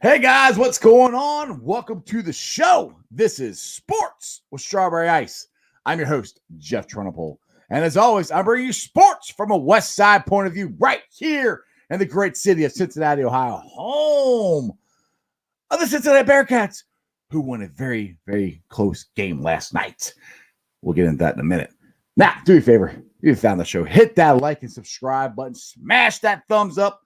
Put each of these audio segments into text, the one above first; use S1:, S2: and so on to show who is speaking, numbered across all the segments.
S1: Hey guys, what's going on? Welcome to the show. This is Sports with Strawberry Ice. I'm your host, Jeff Trunapole. And as always, I bring you sports from a West Side point of view right here in the great city of Cincinnati, Ohio, home of the Cincinnati Bearcats, who won a very, very close game last night. We'll get into that in a minute. Now, do me a favor. If you found the show, hit that like and subscribe button. Smash that thumbs up.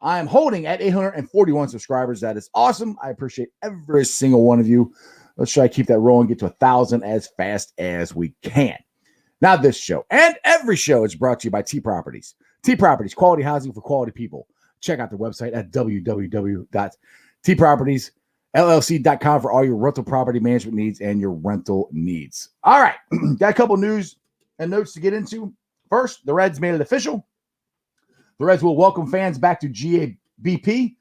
S1: I am holding at 841 subscribers. That is awesome. I appreciate every single one of you. Let's try to keep that rolling, get to 1,000 as fast as we can. Now, this show and every show is brought to you by T Properties. T Properties, quality housing for quality people. Check out their website at www.tpropertiesllc.com for all your rental property management needs and your rental needs. All right, got a couple news and notes to get into. First, the Reds made it official. The Reds will welcome fans back to GABP.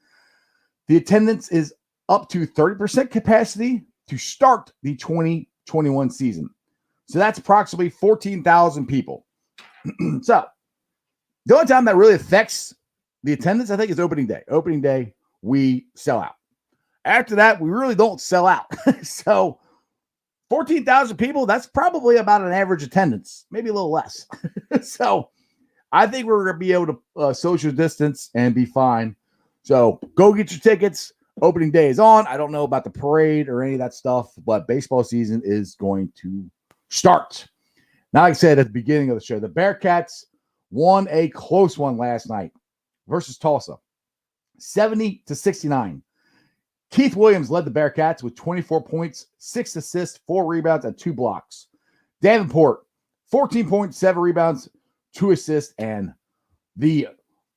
S1: The attendance is up to 30% capacity to start the 2021 season. So that's approximately 14,000 people. So the only time that really affects the attendance, I think, is opening day. Opening day, we sell out. After that, we really don't sell out. So 14,000 people, that's probably about an average attendance, maybe a little less. So I think we're going to be able to social distance and be fine. So go get your tickets. Opening day is on. I don't know about the parade or any of that stuff, but baseball season is going to start. Now, like I said at the beginning of the show, the Bearcats won a close one last night versus Tulsa, 70-69. Keith Williams led the Bearcats with 24 points, 6 assists, 4 rebounds, and 2 blocks. Davenport, 14 points, 7 rebounds, 2 assists, and the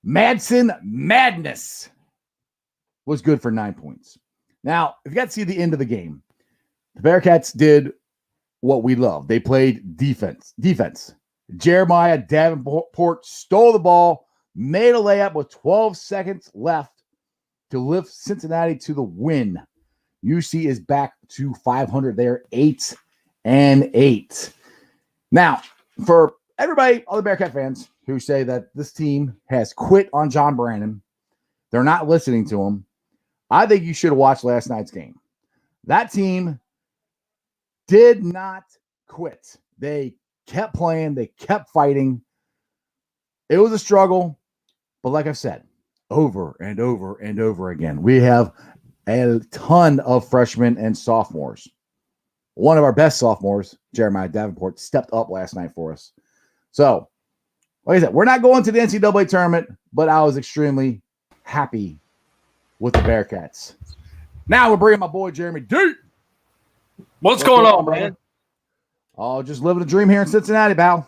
S1: Madsen Madness was good for 9 points. Now, if you got to see the end of the game, the Bearcats did what we love. They played defense. Jeremiah Davenport stole the ball, made a layup with 12 seconds left to lift Cincinnati to the win. UC is back to 500. They're 8-8. Now, for everybody, all the Bearcat fans who say that this team has quit on John Brandon, they're not listening to him. I think you should have watched last night's game. That team did not quit. They kept playing. They kept fighting. It was a struggle, but like I've said, over and over and over again, we have a ton of freshmen and sophomores. One of our best sophomores, Jeremiah Davenport, stepped up last night for us. So, like I said, we're not going to the NCAA tournament, but I was extremely happy with the Bearcats. Now we're bringing my boy Jeremy D.
S2: What's going on, man?
S1: Oh, just living a dream here in Cincinnati, pal.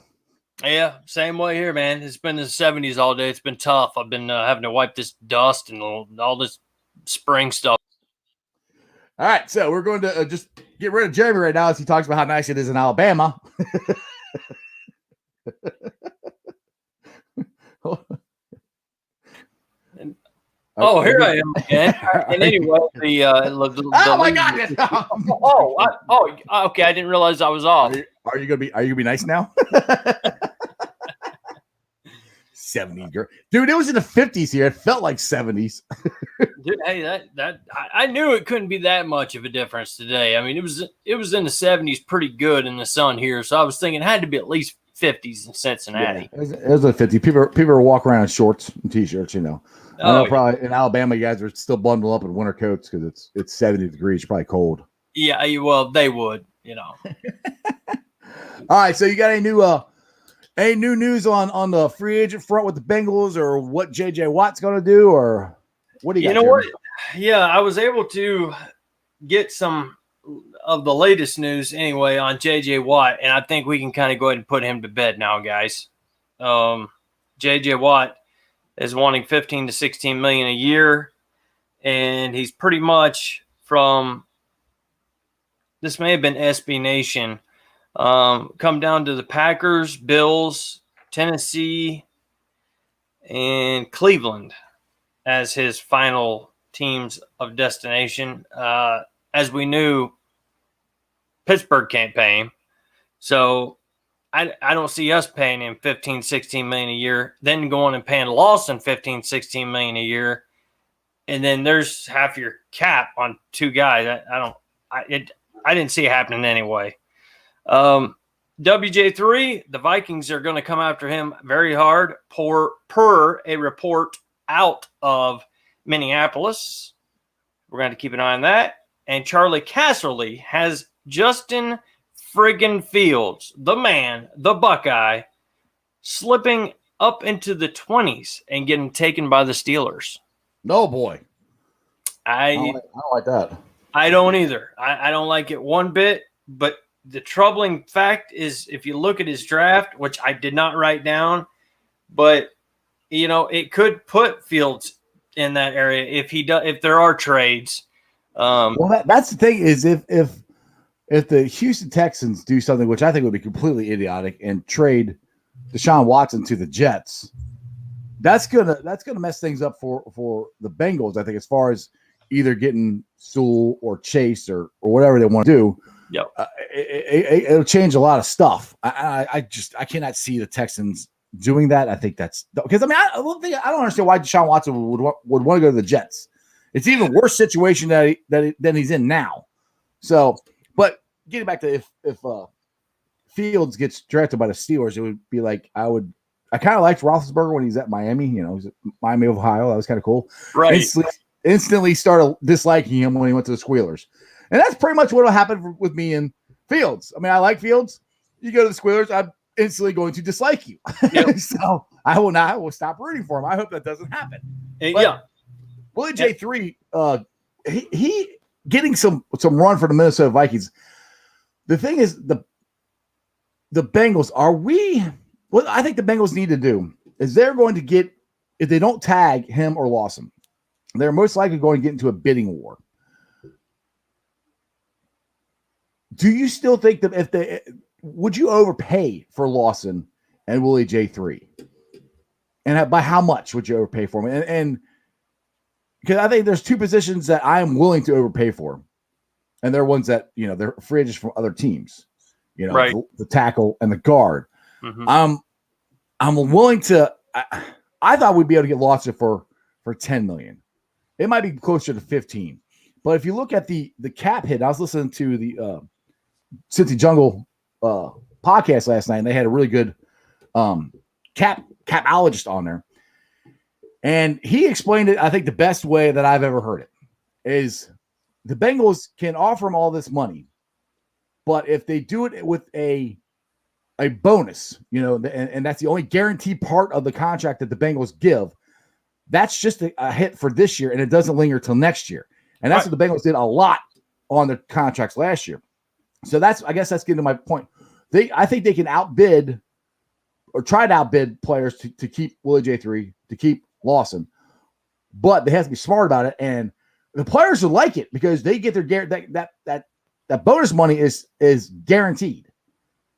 S2: Yeah, same way here, man. It's been in the 70s all day. It's been tough. I've been having to wipe this dust and all this spring stuff.
S1: All right, so we're going to just get rid of Jeremy right now as he talks about how nice it is in Alabama.
S2: Oh, here I am again. And anyway,
S1: oh my God!
S2: Okay. I didn't realize I was off.
S1: Are you gonna be nice now? 70s, girl. Dude, it was in the 50s here. It felt like 70s.
S2: Dude, hey, I knew it couldn't be that much of a difference today. I mean, it was in the 70s, pretty good in the sun here. So I was thinking it had to be at least 50s in Cincinnati.
S1: Yeah, it was like 50. People are walking around in shorts and t-shirts, you know. I know probably in Alabama, you guys are still bundled up in winter coats because it's 70 degrees, probably cold.
S2: Yeah, well, they would, you know.
S1: All right, so you got any new news on the free agent front with the Bengals, or what J.J. Watt's going to do, or what do you got?
S2: You know what? Yeah, I was able to get some of the latest news anyway on J.J. Watt, and I think we can kind of go ahead and put him to bed now, guys. J.J. Watt is wanting 15 to 16 million a year, and he's pretty much from – this may have been SB Nation – come down to the Packers, Bills, Tennessee, and Cleveland as his final teams of destination. As we knew, Pittsburgh can't pay him. So I don't see us paying him 15, 16 million a year, then going and paying Lawson 15, 16 million a year. and then there's half your cap on two guys. I didn't see it happening anyway. WJ3, the Vikings are going to come after him very hard per a report out of Minneapolis. We're going to keep an eye on that. And Charlie Casserly has Justin friggin' Fields, the man, the Buckeye, slipping up into the 20s and getting taken by the Steelers.
S1: No, boy.
S2: I
S1: don't like that.
S2: I don't either. I don't like it one bit. But the troubling fact is, if you look at his draft, which I did not write down, but it could put Fields in that area if there are trades.
S1: Well, that's the thing is if the Houston Texans do something, which I think would be completely idiotic, and trade Deshaun Watson to the Jets, that's gonna mess things up for the Bengals. I think as far as either getting Sewell or Chase or whatever they want to do.
S2: Yep.
S1: It'll change a lot of stuff. I cannot see the Texans doing that. I think that's because I don't understand why Deshaun Watson would want to go to the Jets. It's even worse situation than he's in now. So, but getting back to if Fields gets drafted by the Steelers, it would be like I kind of liked Roethlisberger when he's at Miami. He's at Miami of Ohio. That was kind of cool.
S2: Right.
S1: Instantly started disliking him when he went to the Squealers. And that's pretty much what will happen with me and Fields. I mean, I like Fields. You go to the Squealers, I'm instantly going to dislike you. Yep. So I will stop rooting for him. I hope that doesn't happen. Willie J3, he getting some run for the Minnesota Vikings. The thing is, the Bengals, what I think the Bengals need to do is they're going to get, if they don't tag him or Lawson, they're most likely going to get into a bidding war. Do you still think that would you overpay for Lawson and Willie J3? And by how much would you overpay for him? And because I think there's two positions that I am willing to overpay for. And they're ones that, they're free agents from other teams,
S2: right.
S1: the tackle and the guard.
S2: Mm-hmm.
S1: I'm willing to, I thought we'd be able to get Lawson for $10 million. It might be closer to 15. But if you look at the cap hit, I was listening to the Cincy Jungle podcast last night, and they had a really good capologist on there. And he explained it, I think, the best way that I've ever heard it is the Bengals can offer him all this money, but if they do it with a bonus, and that's the only guaranteed part of the contract that the Bengals give, that's just a hit for this year, and it doesn't linger till next year. And that's what the Bengals did a lot on their contracts last year. So I guess that's getting to my point. I think they can outbid or try to outbid players to keep Willie J3, to keep Lawson, but they have to be smart about it. And the players will like it because they get their that bonus money is guaranteed.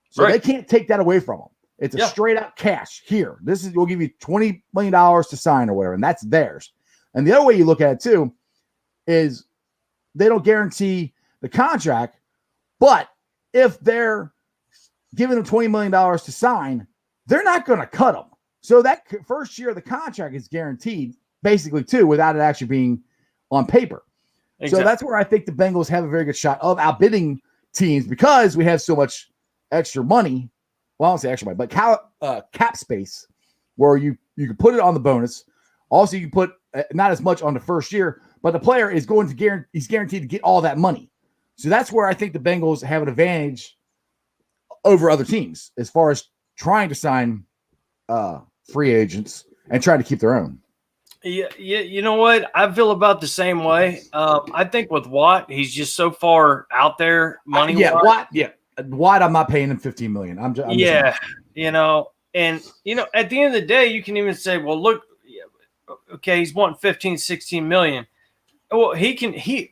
S1: So They can't take that away from them. It's a straight out cash here. We'll give you $20 million to sign or whatever, and that's theirs. And the other way you look at it too is they don't guarantee the contract, but if they're giving them $20 million to sign, they're not going to cut them. So that first year of the contract is guaranteed basically too, without it actually being on paper. Exactly. So that's where I think the Bengals have a very good shot of outbidding teams because we have so much extra money. Well, I don't say extra money, but cap space where you can put it on the bonus. Also, you can put not as much on the first year, but the player is he's guaranteed to get all that money. So that's where I think the Bengals have an advantage over other teams as far as trying to sign free agents and trying to keep their own.
S2: Yeah, you know what? I feel about the same way. I think with Watt, he's just so far out there money.
S1: Watt, I'm not paying him $15 million. I'm just at the end of the day, you can even say, well, look, okay, he's wanting 15, 16 million. Well,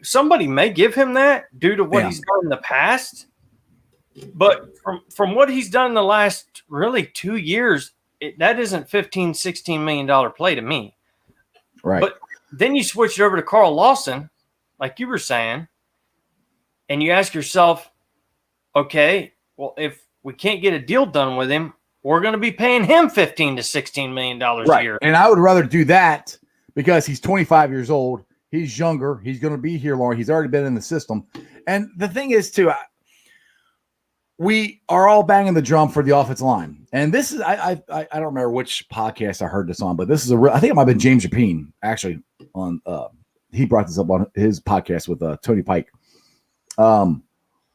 S1: somebody may give him that due to what he's done in the past. But from what he's done in the last really 2 years, that isn't $15, $16 million play to me. Right.
S2: But then you switch it over to Carl Lawson, like you were saying, and you ask yourself, okay, well, if we can't get a deal done with him, we're going to be paying him $15 to $16 million a year.
S1: And I would rather do that because he's 25 years old He's younger. He's going to be here long. He's already been in the system. And the thing is, too, we are all banging the drum for the offensive line. And this is, I don't remember which podcast I heard this on, but this is I think it might have been James Rapine, actually, on he brought this up on his podcast with Tony Pike,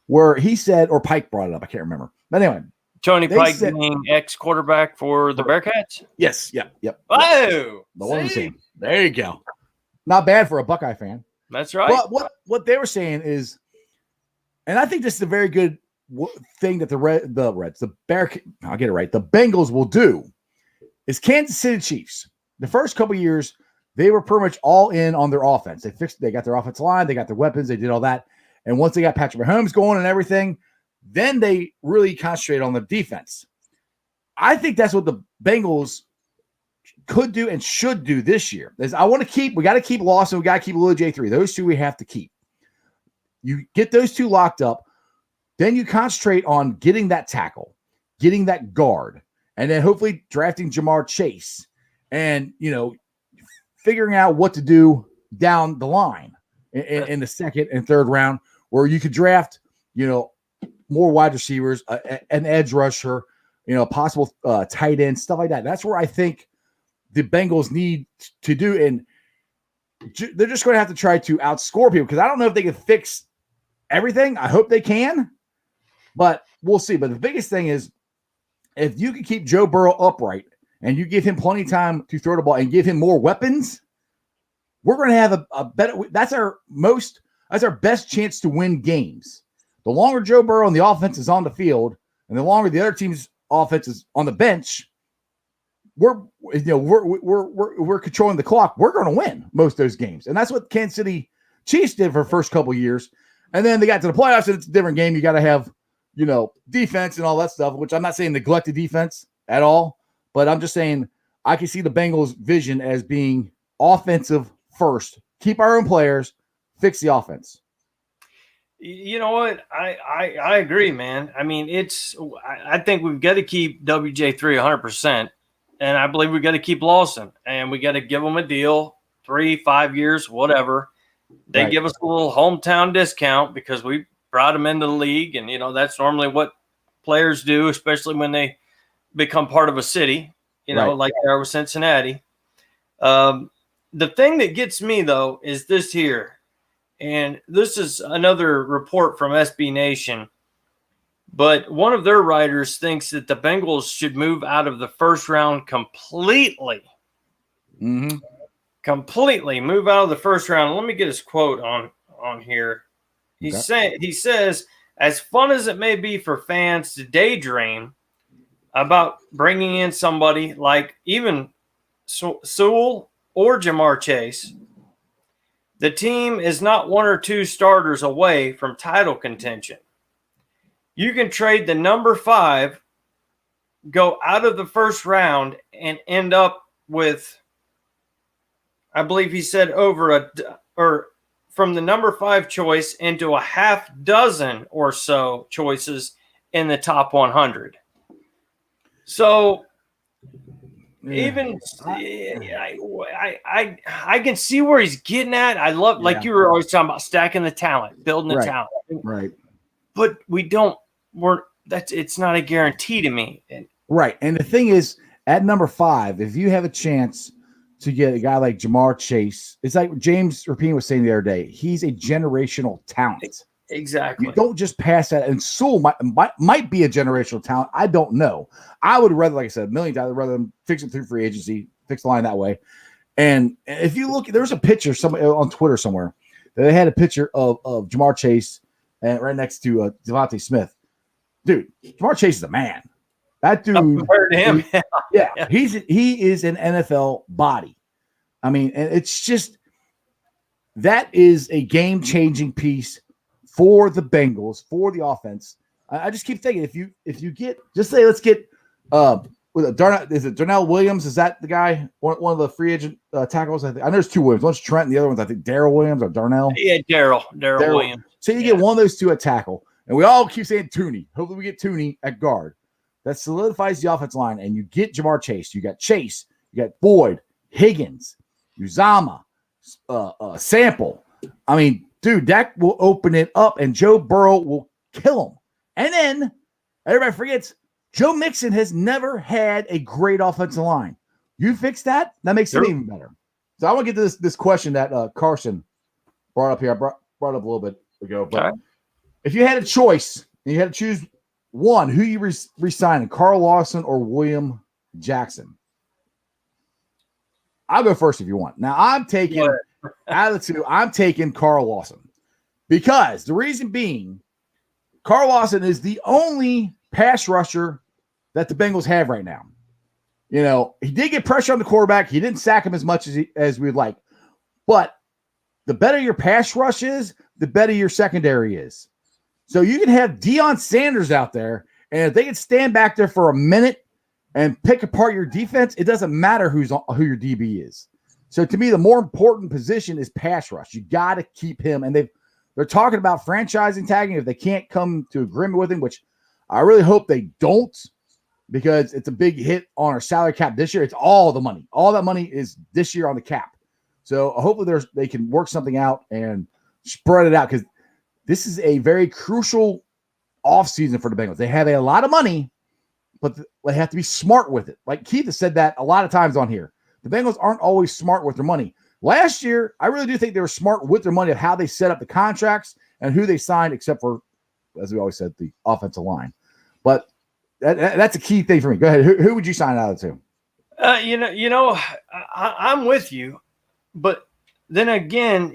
S1: where he said, or Pike brought it up. I can't remember. But anyway.
S2: Tony Pike being ex-quarterback for the Bearcats?
S1: Yes. Yep.
S2: Oh!
S1: The one same. There you go. Not bad for a Buckeye fan.
S2: That's right.
S1: But what they were saying is, and I think this is a very good thing that the Bengals will do, is Kansas City Chiefs. The first couple years, they were pretty much all in on their offense. They got their offensive line, they got their weapons, they did all that. And once they got Patrick Mahomes going and everything, then they really concentrate on the defense. I think that's what the Bengals could do and should do this year. We got to keep Lawson, we got to keep Lil J3. Those two we have to keep. You get those two locked up, then you concentrate on getting that tackle, getting that guard, and then hopefully drafting Jamar Chase and, figuring out what to do down the line in the second and third round, where you could draft, more wide receivers, an edge rusher, possible tight end, stuff like that. That's where I think the Bengals need to do. And they're just going to have to try to outscore people, because I don't know if they can fix everything. I hope they can, but we'll see. But the biggest thing is, if you can keep Joe Burrow upright and you give him plenty of time to throw the ball and give him more weapons, we're going to have a better – that's our best chance to win games. The longer Joe Burrow and the offense is on the field, and the longer the other team's offense is on the bench, we're controlling the clock. We're going to win most of those games, and that's what Kansas City Chiefs did for the first couple of years. And then they got to the playoffs, and it's a different game. You got to have defense and all that stuff. Which I'm not saying neglect the defense at all, but I'm just saying I can see the Bengals' vision as being offensive first. Keep our own players, fix the offense.
S2: You know what? I agree, man. I mean, I think we've got to keep WJ3 100%, and I believe we've got to keep Lawson, and we got to give them a deal, 3-5 years, whatever. They give us a little hometown discount because we brought them into the league, and that's normally what players do, especially when they become part of a city. Like they are with Cincinnati. The thing that gets me though is this here. And this is another report from SB Nation. But one of their writers thinks that the Bengals should move out of the first round completely.
S1: Mm-hmm.
S2: Completely move out of the first round. Let me get his quote on here. He says, as fun as it may be for fans to daydream about bringing in somebody like even Sewell or Jamar Chase, the team is not one or two starters away from title contention. You can trade the number 5, go out of the first round, and end up with, I believe he said, from the number 5 choice into a half dozen or so choices in the top 100. So even I can see where he's getting at. I love, like you were always talking about, stacking the talent, building the talent.
S1: Right.
S2: But it's not a guarantee to me.
S1: Right. And the thing is, at number 5, if you have a chance to get a guy like Jamar Chase, it's like James Rapine was saying the other day, he's a generational talent.
S2: Exactly.
S1: You don't just pass that. And Sewell might be a generational talent. I don't know. I would rather, like I said, $1 million rather than fix it through free agency, fix the line that way. And if you look, there's a picture on Twitter somewhere that they had a picture of Jamar Chase and right next to Devontae Smith. Dude, Jamar Chase is a man. That dude,
S2: compared to him,
S1: he is an NFL body. I mean, and it's just, that is a game-changing piece for the Bengals, for the offense. I just keep thinking, if you get, just say, let's get is it Darnell Williams? Is that the guy? One of the free agent tackles? I know there's 2 Williams. One's Trent, and the other one's, I think, Darrell Williams or Darnell.
S2: Yeah, Darrell Williams.
S1: So you get one of those 2 at tackle, and we all keep saying Tooney. Hopefully we get Tooney at guard. That solidifies the offense line, and you get Jamar Chase. You got Chase. You got Boyd, Higgins, Uzama, Sample. I mean, dude, that will open it up, and Joe Burrow will kill him. And then everybody forgets Joe Mixon has never had a great offensive line. You fix that, that makes it even better. So I want to get to this question that Carson brought up here. I brought up a little bit ago. But if you had a choice, and you had to choose one, who you re-signing, Carl Lawson or William Jackson? I'll go first if you want. Now, I'm taking out of the two, I'm taking Carl Lawson. Because the reason being, Carl Lawson is the only pass rusher that the Bengals have right now. You know, he did get pressure on the quarterback. He didn't sack him as much as we'd like. But the better your pass rush is, the better your secondary is. So you can have Deion Sanders out there, and if they can stand back there for a minute and pick apart your defense, it doesn't matter who your DB is. So to me, the more important position is pass rush. You got to keep him. And they're talking about franchising tagging if they can't come to agreement with him, which I really hope they don't, because it's a big hit on our salary cap this year. It's all the money. All that money is this year on the cap. So hopefully they can work something out and spread it out, because this is a very crucial offseason for the Bengals. They have a lot of money, but they have to be smart with it. Like Keith has said that a lot of times on here. The Bengals aren't always smart with their money. Last year, I really do think they were smart with their money of how they set up the contracts and who they signed, except for, as we always said, the offensive line. But that's a key thing for me. Go ahead. Who would you sign out of the two?
S2: I'm with you, but then again,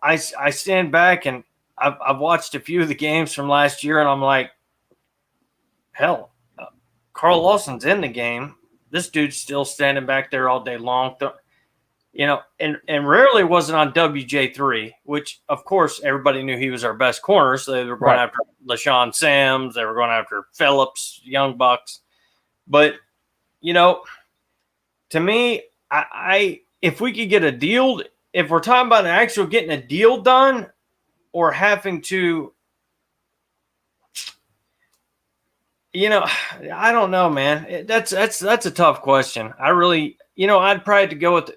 S2: I stand back and I've watched a few of the games from last year, and I'm like, hell, Carl Lawson's in the game. This dude's still standing back there all day long. And rarely was it on WJ3, which, of course, everybody knew he was our best corner, so they were going after LaShawn Sams. They were going after Phillips, Young Bucks. But, to me, if we could get a deal, if we're talking about actual getting a deal done or having to, I don't know, man. That's a tough question. I really, I'd probably have to go with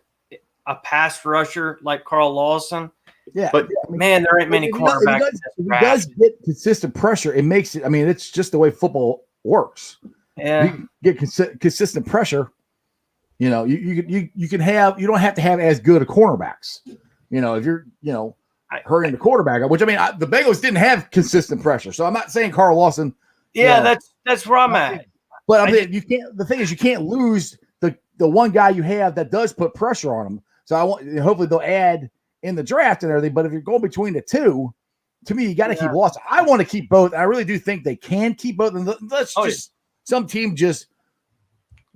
S2: a pass rusher like Carl Lawson.
S1: Yeah.
S2: But, man, there ain't many quarterbacks.
S1: If he does get consistent pressure, it makes it – I mean, it's just the way football works.
S2: Yeah.
S1: You get consistent pressure, you can have – you don't have to have as good a cornerbacks. If you're, hurrying the quarterback up, which, I mean, the Bengals didn't have consistent pressure. So I'm not saying Carl Lawson –
S2: yeah, that's where I'm at.
S1: But I mean, you can't – the thing is, you can't lose the one guy you have that does put pressure on him. So hopefully they'll add in the draft and everything. But if you're going between the two, to me, you got to keep Lawson. I want to keep both. I really do think they can keep both. And some team just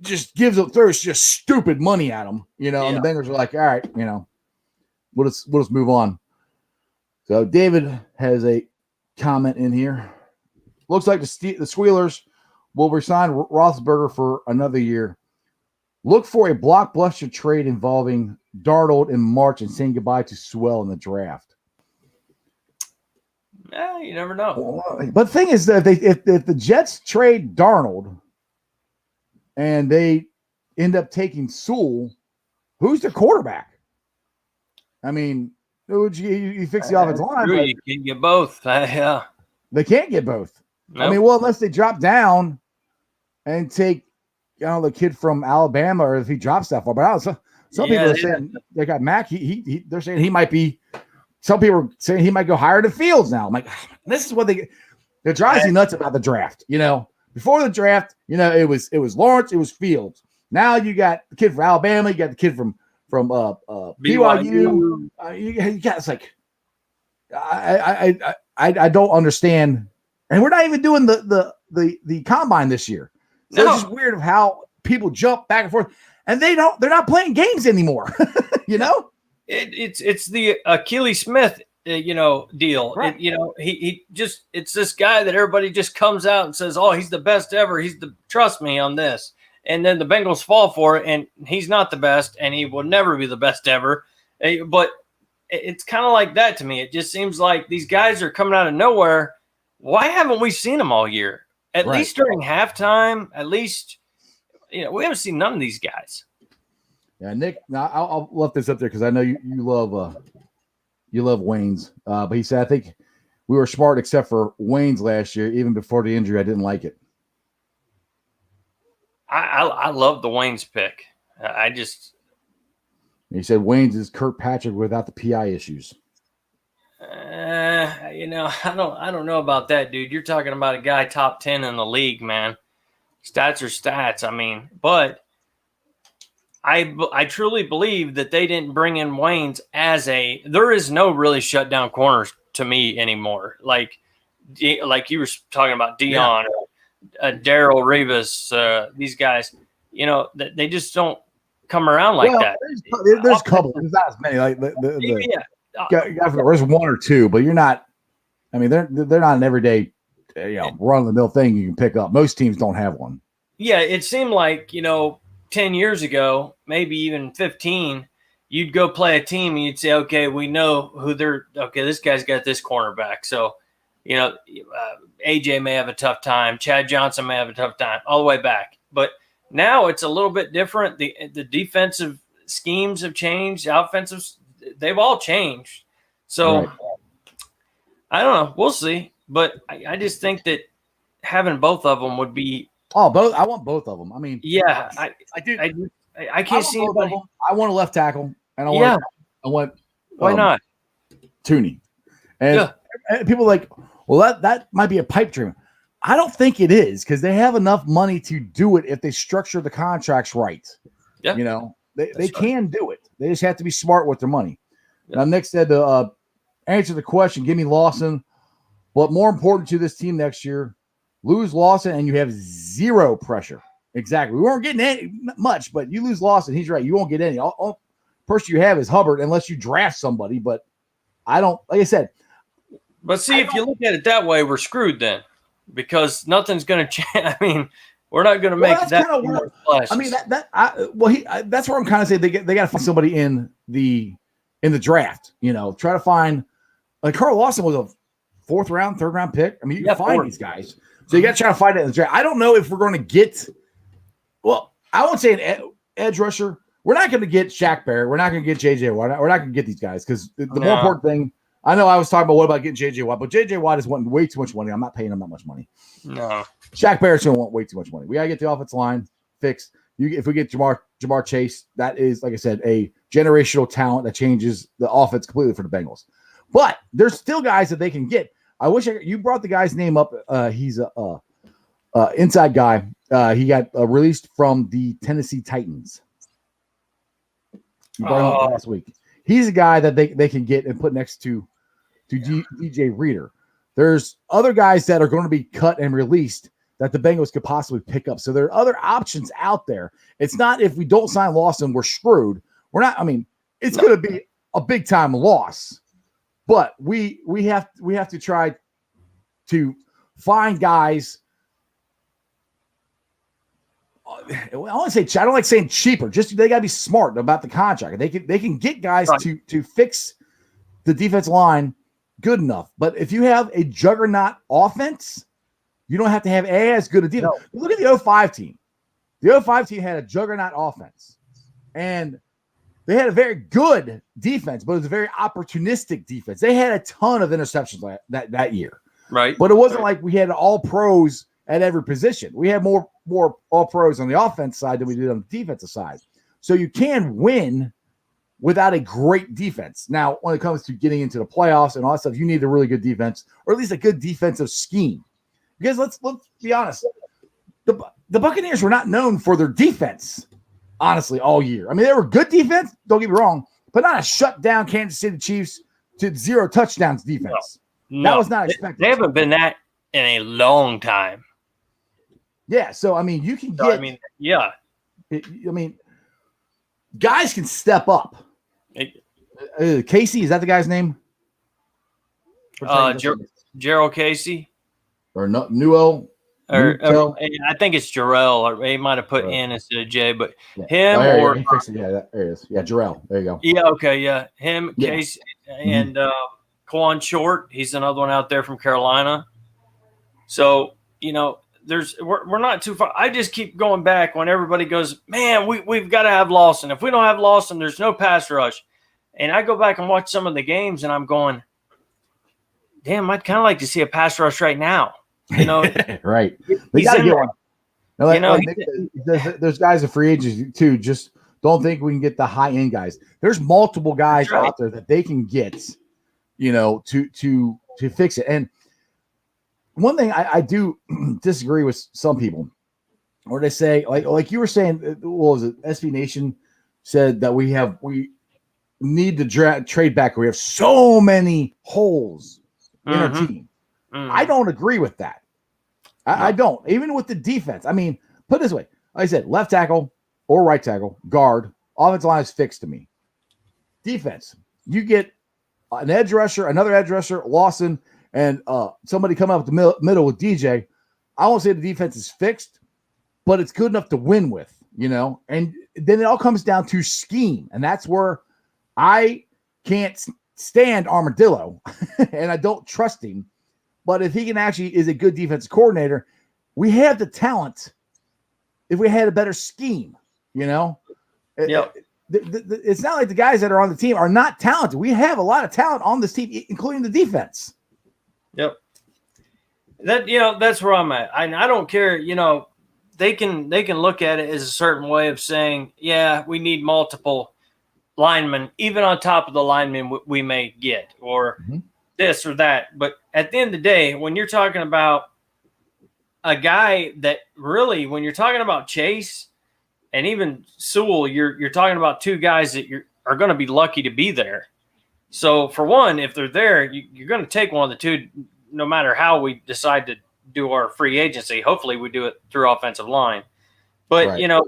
S1: throws just stupid money at them, and the Bengals are like, all right, we'll just move on. So David has a comment in here. Looks like the Squealers will resign Roethlisberger for another year. Look for a blockbuster trade involving Darnold in March and saying goodbye to Sewell in the draft.
S2: Yeah, you never know.
S1: But the thing is that if the Jets trade Darnold and they end up taking Sewell, who's their quarterback? I mean, you fix the offensive line.
S2: You can get both. Yeah.
S1: They can't get both.
S2: Nope.
S1: I mean, well, unless they drop down and take, the kid from Alabama, or if he drops that far. But I don't know, some people are saying they got Mac. They're saying he might be. Some people are saying he might go higher to Fields now. I'm like, this is what it drives me nuts about the draft. Before the draft, it was Lawrence, it was Fields. Now you got the kid from Alabama, you got the kid from BYU. You got it's like, I don't understand, and we're not even doing the combine this year. So it's just weird of how people jump back and forth, and they're not playing games anymore.
S2: It's the Achilles Smith, deal.
S1: Right.
S2: It's this guy that everybody just comes out and says, oh, he's the best ever. Trust me on this. And then the Bengals fall for it, and he's not the best, and he will never be the best ever. But it's kind of like that to me. It just seems like these guys are coming out of nowhere. Why haven't we seen them all year? At least during halftime, we haven't seen none of these guys.
S1: Yeah, Nick. Now I'll left this up there because I know you love Wayne's. But he said I think we were smart except for Wayne's last year. Even before the injury, I didn't like it.
S2: I love the Wayne's pick.
S1: He said Wayne's is Kirkpatrick without the PI issues.
S2: I don't know about that, dude. You're talking about a guy top 10 in the league, man. Stats are stats. I mean, but I truly believe that they didn't bring in Wayne's there is no really shutdown corners to me anymore. Like you were talking about Dion or Daryl Rivas, these guys, they just don't come around like that.
S1: There's a couple. There's not as many. Like there's one or two, but you're not. I mean, they're not an everyday, run of the mill thing you can pick up. Most teams don't have one.
S2: Yeah, it seemed like 10 years ago, maybe even 15, you'd go play a team and you'd say, okay, we know who this guy's got this cornerback. So, AJ may have a tough time. Chad Johnson may have a tough time all the way back. But now it's a little bit different. The defensive schemes have changed. Offensive, they've all changed. So, right. I don't know. We'll see. But I just think that having both of them would be.
S1: Oh, both! I want both of them. I mean,
S2: yeah,
S1: I do.
S2: I can't see anybody.
S1: I want a left tackle, and I want.
S2: Why not?
S1: Tooney, and people are like, well, that might be a pipe dream. I don't think it is because they have enough money to do it if they structure the contracts right. Yeah, they can do it. They just have to be smart with their money. Yeah. Now, Nick said to answer the question, give me Lawson, but more important to this team next year. Lose Lawson and you have zero pressure. Exactly. We weren't getting much, but you lose Lawson. He's right. You won't get any. All person you have is Hubbard unless you draft somebody. But I don't, like I said.
S2: But see, if you look at it that way, we're screwed then because nothing's going to change. I mean, we're not going to make that.
S1: I mean, that's where I'm kind of saying they got to find somebody in the draft. Try to find like Carl Lawson was a third round pick. I mean, you can find these guys. So you got to try to find it in the draft. I don't know if we're going to get. Well, I won't say an edge rusher. We're not going to get Shaq Barrett. We're not going to get JJ Watt. We're not going to get these guys because the more important thing. I know I was talking about what about getting JJ Watt, but JJ Watt is wanting way too much money. I'm not paying him that much money.
S2: No,
S1: Shaq Barrett's going to want way too much money. We got to get the offensive line fixed. If we get Jamar Chase, that is, like I said, a generational talent that changes the offense completely for the Bengals. But there's still guys that they can get. I wish you brought the guy's name up. He's a inside guy. He got released from the Tennessee Titans. You brought him up last week. He's a guy that they can get and put next to DJ Reader. There's other guys that are going to be cut and released that the Bengals could possibly pick up. So there are other options out there. It's not if we don't sign Lawson, we're screwed. We're not. I mean, it's going to be a big time loss. But we have to try to find guys. I want to say I don't like saying cheaper. Just they got to be smart about the contract. They can get guys to fix the defensive line good enough. But if you have a juggernaut offense, you don't have to have as good a defense. No. Look at the 05 team. The 05 team had a juggernaut offense, and they had a very good defense, but it was a very opportunistic defense. They had a ton of interceptions that year.
S2: Right.
S1: But it wasn't like we had all pros at every position. We had more all pros on the offense side than we did on the defensive side. So you can win without a great defense. Now, when it comes to getting into the playoffs and all that stuff, you need a really good defense or at least a good defensive scheme. Because let's be honest. The Buccaneers were not known for their defense. Honestly, all year. I mean, they were good defense, don't get me wrong, but not a shutdown Kansas City Chiefs to 0 touchdowns defense. No. That was not expected.
S2: They haven't been that in a long time.
S1: Yeah, so, I mean, you can get guys can step up. Casey, is that the guy's name?
S2: Gerald Casey?
S1: Or Newell?
S2: I think it's Jarrell, or he might have put in instead of J, but him
S1: there he is. Yeah, Jarrell. There you go.
S2: Yeah, okay, yeah. Him, Casey, and Quan Short. He's another one out there from Carolina. So, we're not too far. I just keep going back when everybody goes, man, we've got to have Lawson. If we don't have Lawson, there's no pass rush. And I go back and watch some of the games, and I'm going, damn, I'd kind of like to see a pass rush right now. You know,
S1: right? They got to get one. Like,
S2: you know,
S1: there's guys in free agents too. Just don't think we can get the high end guys. There's multiple guys out there that they can get, you know, to fix it. And one thing I do disagree with some people, where they say, like you were saying, what was it? SB Nation said that we need to trade back. We have so many holes in our team. I don't agree with that. I don't. Even with the defense. I mean, put it this way. Like I said, left tackle or right tackle, guard, offensive line is fixed to me. Defense, you get an edge rusher, another edge rusher, Lawson, and somebody come up the middle with DJ. I won't say the defense is fixed, but it's good enough to win with, you know? And then it all comes down to scheme. And that's where I can't stand Armadillo, and I don't trust him. But if he can actually is a good defensive coordinator, we have the talent if we had a better scheme, you know?
S2: Yep.
S1: It's not like the guys that are on the team are not talented. We have a lot of talent on this team, including the defense.
S2: Yep. That's where I'm at. I don't care, they can look at it as a certain way of saying, yeah, we need multiple linemen, even on top of the linemen we may get, or this or that. But at the end of the day, when you're talking about a guy that really, when you're talking about Chase and even Sewell, you're talking about two guys that are going to be lucky to be there. So for one, if they're there, you're going to take one of the two, no matter how we decide to do our free agency. Hopefully we do it through offensive line. But,
S1: right.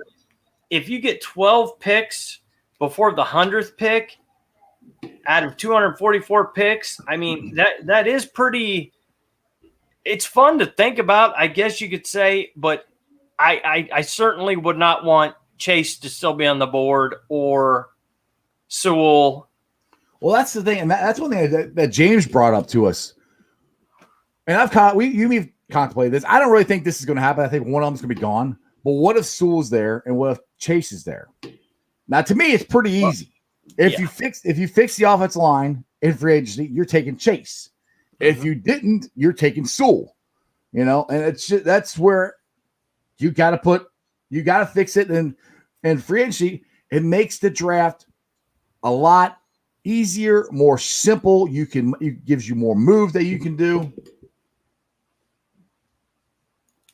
S2: If you get 12 picks before the 100th pick out of 244 picks, I mean, that is pretty – it's fun to think about, I guess you could say, but I certainly would not want Chase to still be on the board or Sewell.
S1: Well, that's the thing, and that's one thing that James brought up to us. And we've contemplated this. I don't really think this is going to happen. I think one of them is going to be gone. But what if Sewell's there and what if Chase is there? Now, to me, it's pretty easy. If you fix the offensive line in free agency, you're taking Chase. If you didn't, you're taking Sewell. And it's just, that's where you got to fix it. And free agency, it makes the draft a lot easier, more simple. It gives you more moves that you can do.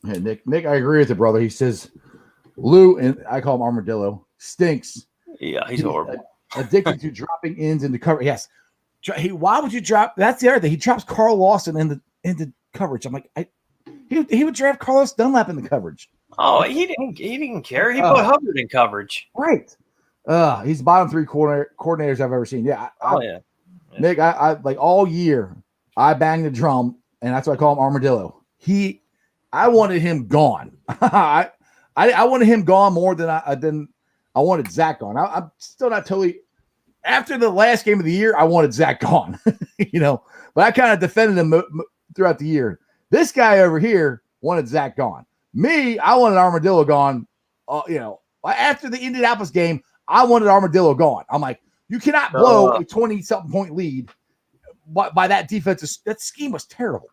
S1: Hey, Nick, I agree with you, brother. He says Lou, and I call him Armadillo, stinks.
S2: Yeah, he's horrible.
S1: Addicted to dropping ends into cover. Yes. Why would you drop? That's the other thing. He drops Carl Lawson into coverage. I'm like, he would draft Carlos Dunlap in the coverage.
S2: Oh, he didn't care. He put Hubbard in coverage.
S1: Right. He's the bottom three coordinators I've ever seen. Yeah.
S2: Yeah.
S1: Nick, I like all year I banged the drum, and that's why I call him Armadillo. I wanted him gone. I wanted him gone more than I wanted Zach gone. I'm still not totally. After the last game of the year, I wanted Zach gone. But I kind of defended him throughout the year. This guy over here wanted Zach gone. Me, I wanted Armadillo gone. After the Indianapolis game, I wanted Armadillo gone. I'm like, you cannot blow a 20-something point lead by that defensive. That scheme was terrible,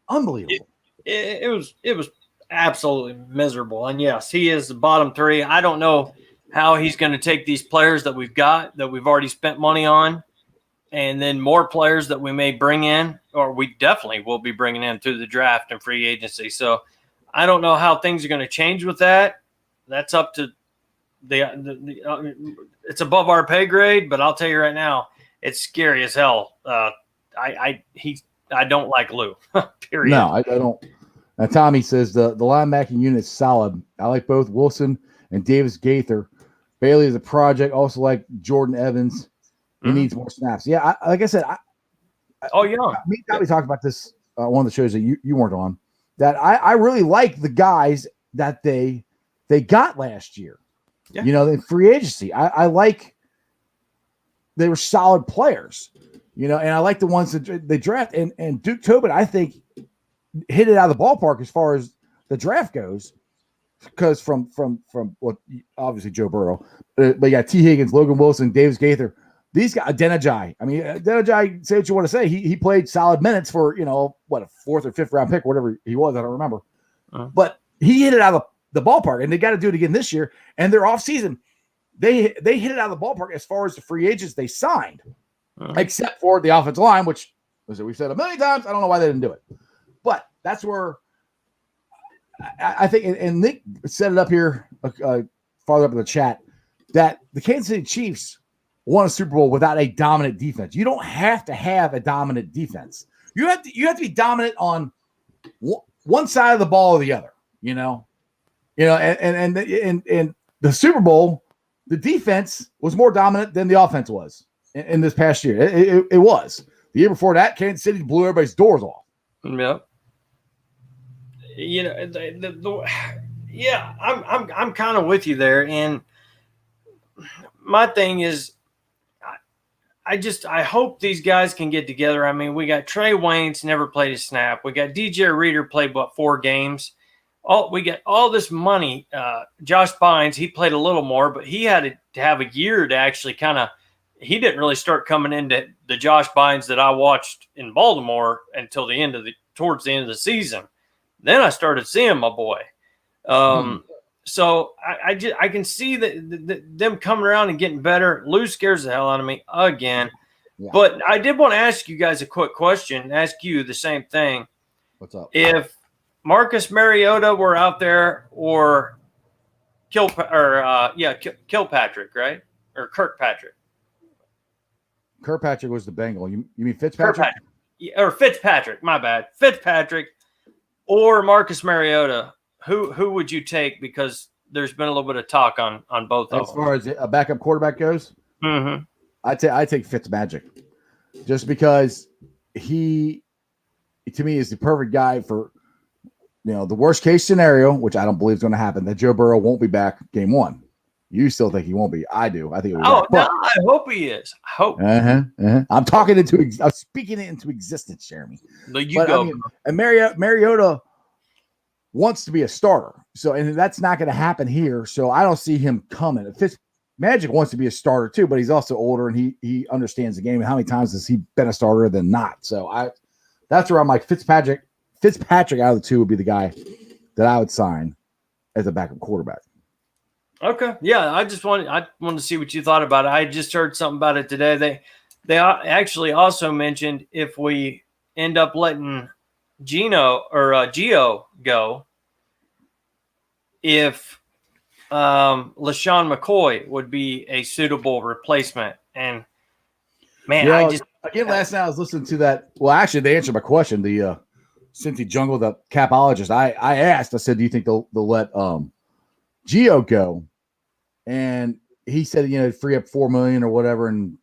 S1: unbelievable.
S2: It was absolutely miserable. And yes, he is the bottom three. I don't know how he's going to take these players that we've got, that we've already spent money on, and then more players that we may bring in, or we definitely will be bringing in through the draft and free agency. So I don't know how things are going to change with that. That's up to it's above our pay grade, but I'll tell you right now, it's scary as hell. I don't like Lou. Period.
S1: No, I don't. Now, Tommy says the linebacking unit is solid. I like both Wilson and Davis Gaither. Bailey is a project. Also like Jordan Evans. He needs more snaps. Yeah, like I said. Me and Tommy talked about this one of the shows that you weren't on. That I really like the guys that they got last year. Yeah. In free agency. I like they were solid players. And I like the ones that they draft. And Duke Tobin, I think, hit it out of the ballpark as far as the draft goes, because from well, obviously Joe Burrow, but you got T. Higgins, Logan Wilson, Davis Gaither. These guys, Denajai. I mean, Denajai, say what you want to say. He played solid minutes for, what, a 4th or 5th round pick, whatever he was. I don't remember. But he hit it out of the ballpark, and they got to do it again this year. And their offseason, they hit it out of the ballpark as far as the free agents they signed, except for the offensive line, which, as we've said a million times, I don't know why they didn't do it. But that's where I think, and Nick set it up here farther up in the chat, that the Kansas City Chiefs won a Super Bowl without a dominant defense. You don't have to have a dominant defense. You have to be dominant on one side of the ball or the other. And the Super Bowl, the defense was more dominant than the offense was in this past year. It was. The year before that, Kansas City blew everybody's doors off.
S2: Yep. I'm kind of with you there, and my thing is, I hope these guys can get together. I mean, we got Trey Waynes, never played a snap. We got DJ Reader, played 4 games. We got all this money. Josh Bynes, he played a little more, but he had to have a year to actually he didn't really start coming into the Josh Bynes that I watched in Baltimore until towards the end of the season. Then I started seeing my boy. So I can see that them coming around and getting better. Lou scares the hell out of me again. Yeah. But I did want to ask you guys a quick question. Ask you the same thing.
S1: What's up?
S2: If Marcus Mariota were out there, or Kilpatrick, right? Or Kirkpatrick.
S1: Kirkpatrick was the Bengal. You mean Fitzpatrick?
S2: Or Fitzpatrick. My bad. Fitzpatrick or Marcus Mariota. Who would you take? Because there's been a little bit of talk on both of them.
S1: As far as a backup quarterback goes, I take Fitzmagic, just because he, to me, is the perfect guy for, the worst case scenario, which I don't believe is going to happen, that Joe Burrow won't be back game 1. You still think he won't be? I do. I think it will.
S2: No, I hope he is. I hope.
S1: I'm speaking it into existence, Jeremy.
S2: No, go.
S1: And Mariota wants to be a starter. So, and that's not going to happen here. So I don't see him coming. Fitzmagic wants to be a starter too, but he's also older and he understands the game. And how many times has he been a starter than not? So that's where I'm like, Fitzpatrick out of the two would be the guy that I would sign as a backup quarterback.
S2: Okay. Yeah. I wanted to see what you thought about it. I just heard something about it today. They actually also mentioned if we end up letting Gio go, if LaShawn McCoy would be a suitable replacement. And man,
S1: last night I was listening to that. Well, actually, they answered my question. The Cincy Jungle, the capologist, I said, do you think they'll let Gio go? And he said, free up $4 million or whatever, and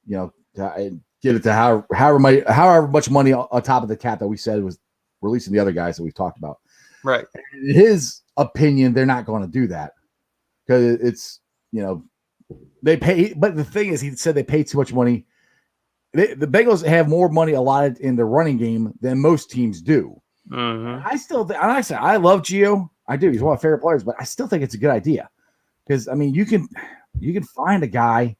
S1: give it to however much money on top of the cap that we said was releasing the other guys that we've talked about.
S2: Right.
S1: In his opinion, they're not going to do that because it's, they pay. But the thing is, he said they pay too much money. The Bengals have more money allotted in the running game than most teams do.
S2: Mm-hmm.
S1: I still think, and I say, I love Gio. I do. He's one of my favorite players, but I still think it's a good idea because, I mean, you can find a guy,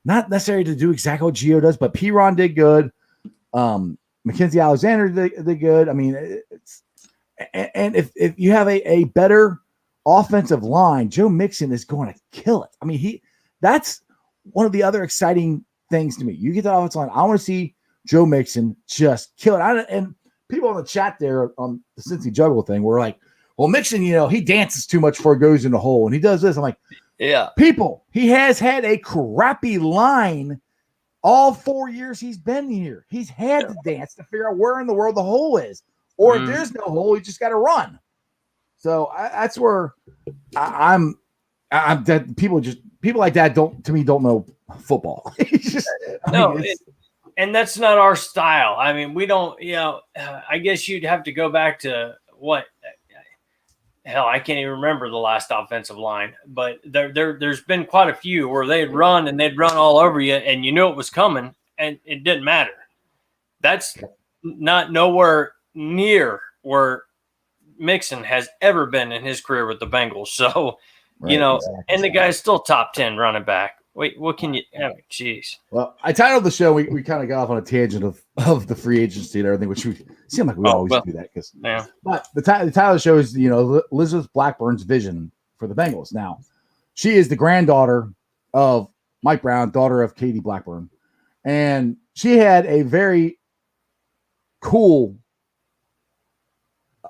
S1: not necessarily to do exactly what Gio does, but Piron did good. Mackenzie Alexander did good. I mean, and if you have a better offensive line, Joe Mixon is going to kill it. I mean, that's one of the other exciting things to me. You get the offensive line. I want to see Joe Mixon just kill it. And people in the chat there on the Cincy Juggle thing were like, well, Mixon, he dances too much before he goes in the hole, and he does this. I'm like,
S2: yeah.
S1: People, he has had a crappy line all 4 years he's been here. He's had to dance to figure out where in the world the hole is. Or if there's no hole, you just got to run. So that's where I'm that people like that don't know football.
S2: And that's not our style. I mean, we don't, I guess you'd have to go back to what, hell, I can't even remember the last offensive line, but there's been quite a few where they'd run all over you and you knew it was coming and it didn't matter. That's not nowhere near where Mixon has ever been in his career with the Bengals. So,
S1: Right,
S2: you know,
S1: exactly.
S2: and the guy's still top 10 running back. Wait, what can you? Jeez.
S1: Well, I titled the show. We kind of got off on a tangent of the free agency and everything, which we seem like we always do that.
S2: Yeah.
S1: But the title of the show is, Elizabeth Blackburn's vision for the Bengals. Now, she is the granddaughter of Mike Brown, daughter of Katie Blackburn, and she had a very cool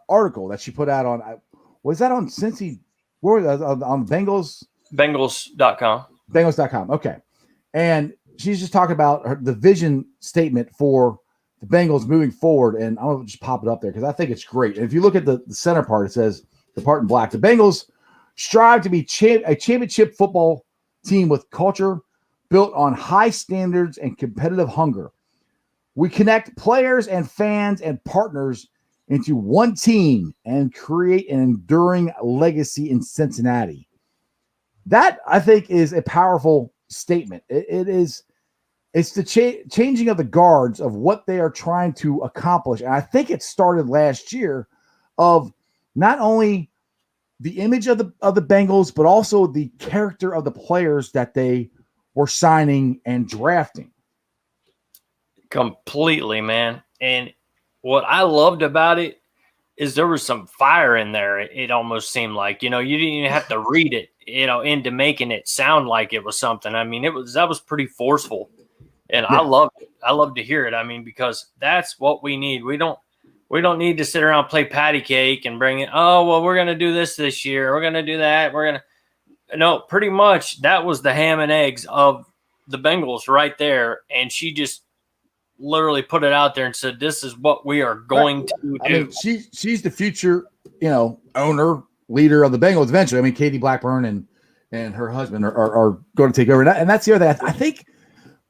S1: article that she put out on. Was that on Cincy? Where was that, on Bengals?
S2: Bengals.com.
S1: Bengals.com. Okay. And she's just talking about the vision statement for the Bengals moving forward. And I'm going to just pop it up there because I think it's great. And if you look at the center part, it says, the part in black, the Bengals strive to be a championship football team with culture built on high standards and competitive hunger. We connect players and fans and partners into one team and create an enduring legacy in Cincinnati. That, I think, is a powerful statement. It's the changing of the guards of what they are trying to accomplish. And I think it started last year of not only the image of the Bengals, but also the character of the players that they were signing and drafting.
S2: Completely, man. And what I loved about it is there was some fire in there. It almost seemed like, you didn't even have to read it, into making it sound like it was something. I mean, that was pretty forceful. And yeah. I loved it. I love to hear it. I mean, because that's what we need. We don't need to sit around and play patty cake and bring it. Oh, well, we're going to do this year. We're going to do that. No, pretty much that was the ham and eggs of the Bengals right there. And she just literally put it out there and said, this is what we are going to do.
S1: I mean, she's the future, owner, leader of the Bengals eventually. I mean, Katie Blackburn and her husband are going to take over. And that's the other thing.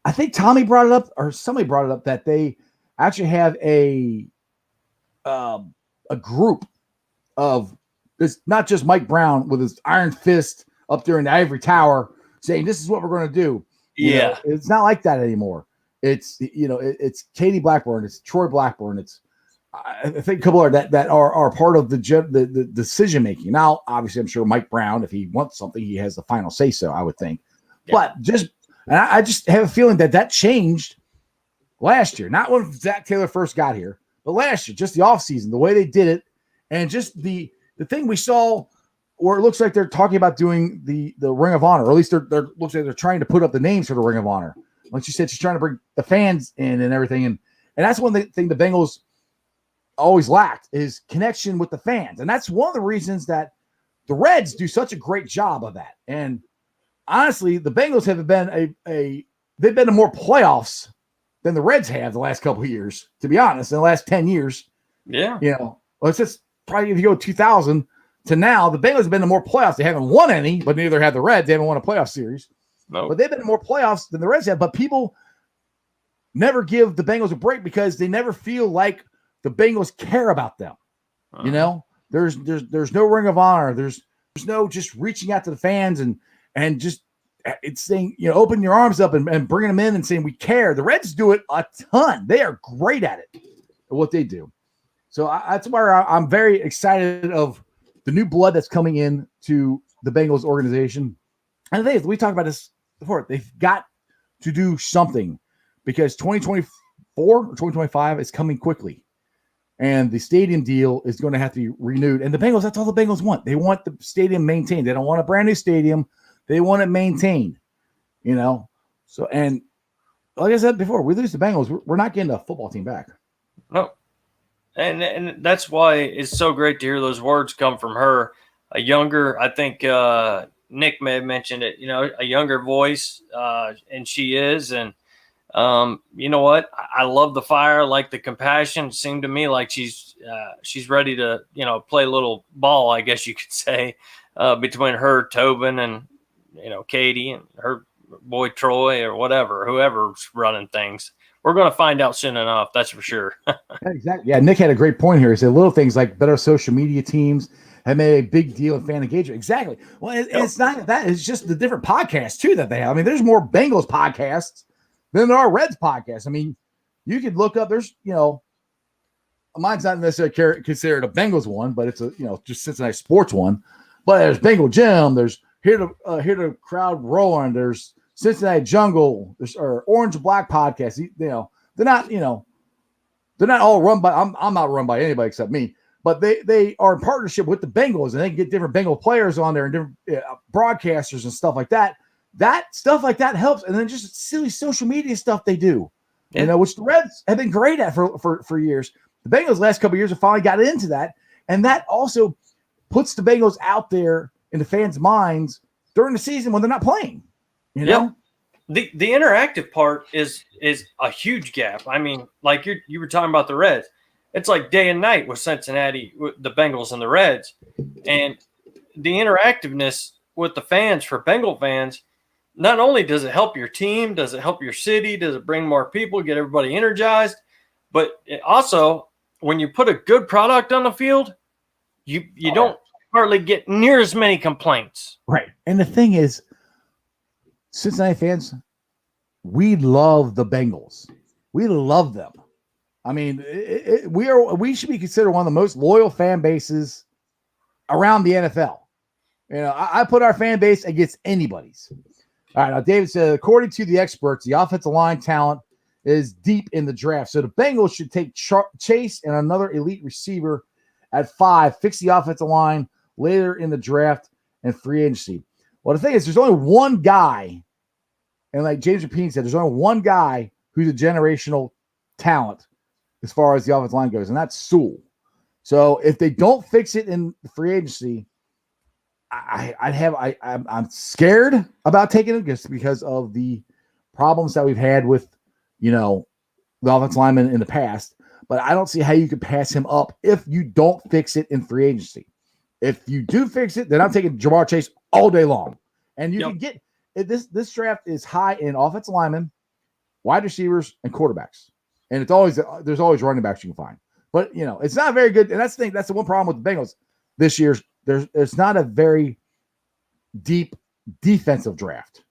S1: I think Tommy brought it up, or somebody brought it up, that they actually have a group of this, not just Mike Brown with his iron fist up there in the ivory tower saying, this is what we're going to do. It's not like that anymore. It's, it's Katie Blackburn, it's Troy Blackburn. It's, I think a couple that are part of the decision making. Now, obviously, I'm sure Mike Brown, if he wants something, he has the final say so, I would think. Yeah. But I just have a feeling that changed last year, not when Zach Taylor first got here, but last year, just the offseason, the way they did it, and just the thing we saw where it looks like they're talking about doing the Ring of Honor, or at least they're looks like they're trying to put up the names for the Ring of Honor. Like she said, she's trying to bring the fans in and everything. And that's one thing the Bengals always lacked is connection with the fans. And that's one of the reasons that the Reds do such a great job of that. And honestly, the Bengals have been they've been to more playoffs than the Reds have the last couple of years, to be honest, in the last 10 years.
S2: Yeah.
S1: Well, it's just probably if you go 2000 to now, the Bengals have been to more playoffs. They haven't won any, but neither have the Reds. They haven't won a playoff series. No. But they've been in more playoffs than the Reds have. But people never give the Bengals a break because they never feel like the Bengals care about them. There's no Ring of Honor. There's no just reaching out to the fans and just it's saying, open your arms up and bringing them in and saying we care. The Reds do it a ton. They are great at it, at what they do. So that's where I'm very excited of the new blood that's coming in to the Bengals organization. And the thing is, we talked about this before. They've got to do something because 2024 or 2025 is coming quickly. And the stadium deal is going to have to be renewed. And the Bengals, that's all the Bengals want. They want the stadium maintained. They don't want a brand new stadium. They want it maintained, So, and like I said before, we lose the Bengals, we're not getting a football team back.
S2: No. And that's why it's so great to hear those words come from her. A younger, I think Nick may have mentioned it, a younger voice, and she is. And you know what? I love the fire, like the compassion. It seemed to me like she's ready to, play a little ball, I guess you could say, between her, Tobin, and, Katie and her boy Troy or whoever's running things. We're going to find out soon enough. That's for sure.
S1: Exactly. Yeah. Nick had a great point here. He said little things like better social media teams have made a big deal in fan engagement. Exactly. Well, it's not that. It's just the different podcasts too that they have. I mean, there's more Bengals podcasts than there are Reds podcasts. I mean, you could look up, there's, mine's not necessarily considered a Bengals one, but it's a just Cincinnati sports one. But there's Bengal Jim. There's Hear the Crowd Roaring. There's Cincinnati Jungle. There's Orange and Black podcast. They're not all run by. I'm not run by anybody except me. But they are in partnership with the Bengals, and they can get different Bengal players on there and different broadcasters and stuff like that. That stuff like that helps, and then just silly social media stuff they do, which the Reds have been great at for years. The Bengals last couple of years have finally got into that, and that also puts the Bengals out there in the fans' minds during the season when they're not playing. You know,
S2: the interactive part is a huge gap. I mean, like you were talking about the Reds. It's like day and night with Cincinnati, with the Bengals and the Reds. And the interactiveness with the fans for Bengal fans, not only does it help your team, does it help your city, does it bring more people, get everybody energized, but it also, when you put a good product on the field, you don't hardly get near as many complaints.
S1: Right. And the thing is, Cincinnati fans, we love the Bengals. We love them. I mean, we should be considered one of the most loyal fan bases around the NFL. I put our fan base against anybody's. All right, now David said, according to the experts, the offensive line talent is deep in the draft. So the Bengals should take Chase and another elite receiver at 5, fix the offensive line later in the draft and free agency. Well, the thing is, there's only one guy, and like James Rapine said, there's only one guy who's a generational talent as far as the offensive line goes, and that's Sewell. So if they don't fix it in the free agency, I'm scared about taking it just because of the problems that we've had with, the offensive lineman in the past. But I don't see how you could pass him up if you don't fix it in free agency. If you do fix it, then I'm taking Jamar Chase all day long. And you can get this draft is high in offensive linemen, wide receivers, and quarterbacks. And there's always running backs you can find. But it's not very good. And that's the thing. That's the one problem with the Bengals this year. There's not a very deep defensive draft.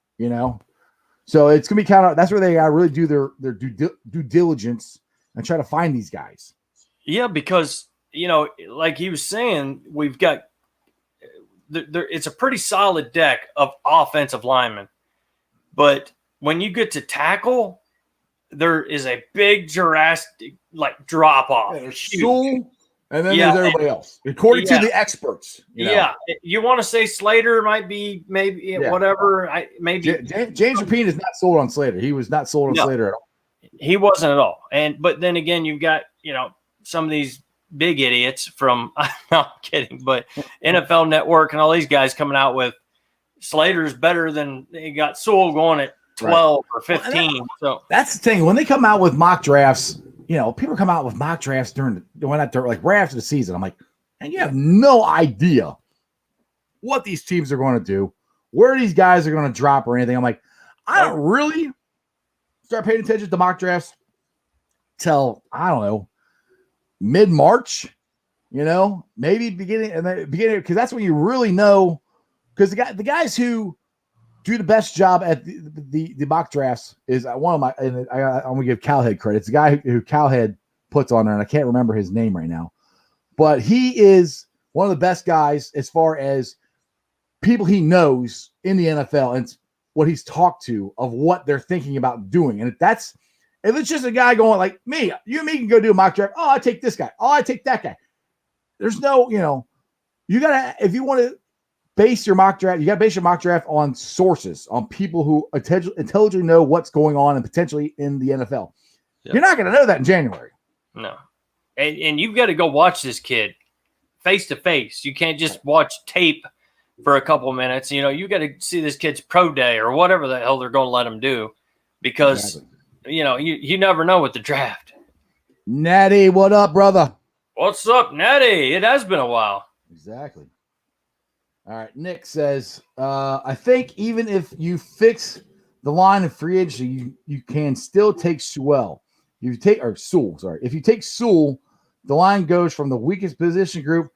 S1: So it's gonna be that's where they gotta really do their due diligence and try to find these guys.
S2: Yeah, because like he was saying, we've got it's a pretty solid deck of offensive linemen, but when you get to tackle, there is a big drastic drop off.
S1: Yeah, there's Sewell, and then there's everybody else, according to the experts.
S2: Yeah, you want to say Slater might be whatever.
S1: James Rapine is not sold on Slater. He was not sold on Slater at all.
S2: He wasn't at all. But then again, you've got some of these big idiots from I'm kidding, but NFL Network and all these guys coming out with Slater's better than they got Sewell going at 12 or 15. So
S1: that's the thing. When they come out with mock drafts, people come out with mock drafts right after the season. I'm like, and you have no idea what these teams are going to do, where these guys are going to drop or anything. I'm like, I don't really start paying attention to mock drafts till, I don't know, mid-March, maybe beginning, because that's when you really know, because the guys who do the best job at the mock drafts is one of my, and I'm going to give Calhead credit. It's the guy who Calhead puts on there, and I can't remember his name right now, but he is one of the best guys as far as people he knows in the NFL and what he's talked to of what they're thinking about doing. And if it's just a guy going like me, you and me can go do a mock draft. Oh, I take this guy. Oh, I take that guy. There's no, you got to, if you want to base your mock draft, you got to base your mock draft on sources, on people who intelligently know what's going on and potentially in the NFL. Yep. You're not going to know that in January.
S2: No. And you've got to go watch this kid face to face. You can't just watch tape for a couple of minutes. You got to see this kid's pro day or whatever the hell they're going to let him do, because you never know with the draft.
S1: Natty, what up, brother?
S2: What's up, Natty? It has been a while.
S1: Exactly. All right. Nick says, I think even if you fix the line of free agency, you can still take Sewell. Sewell. If you take Sewell, the line goes from the weakest position group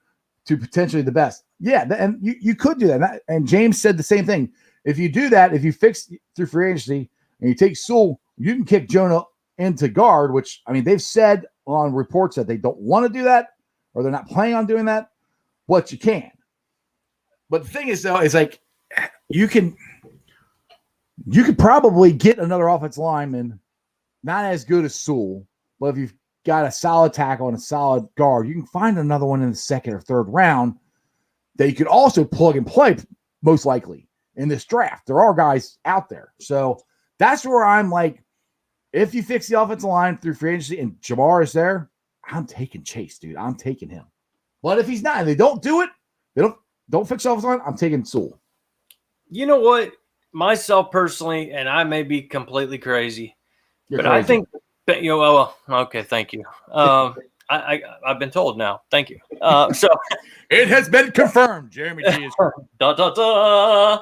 S1: to potentially the best. Yeah, and you could do that. And James said the same thing. If you do that, if you fix through free agency and you take Sewell, you can kick Jonah into guard, which, I mean, they've said on reports that they don't want to do that or they're not planning on doing that, but you can. But the thing is, though, is like you could probably get another offensive lineman, not as good as Sewell, but if you've got a solid tackle and a solid guard, you can find another one in the second or third round that you could also plug and play, most likely, in this draft. There are guys out there. So that's where I'm like, if you fix the offensive line through free agency and Jamar is there, I'm taking Chase, dude. I'm taking him. But if he's not, and they don't do it, they don't fix the offensive line, I'm taking Sewell.
S2: You know what? Myself personally, and I may be completely crazy, but I think that, okay, thank you. I've been told now. Thank you. So
S1: it has been confirmed. Jeremy G is
S2: da, da, da.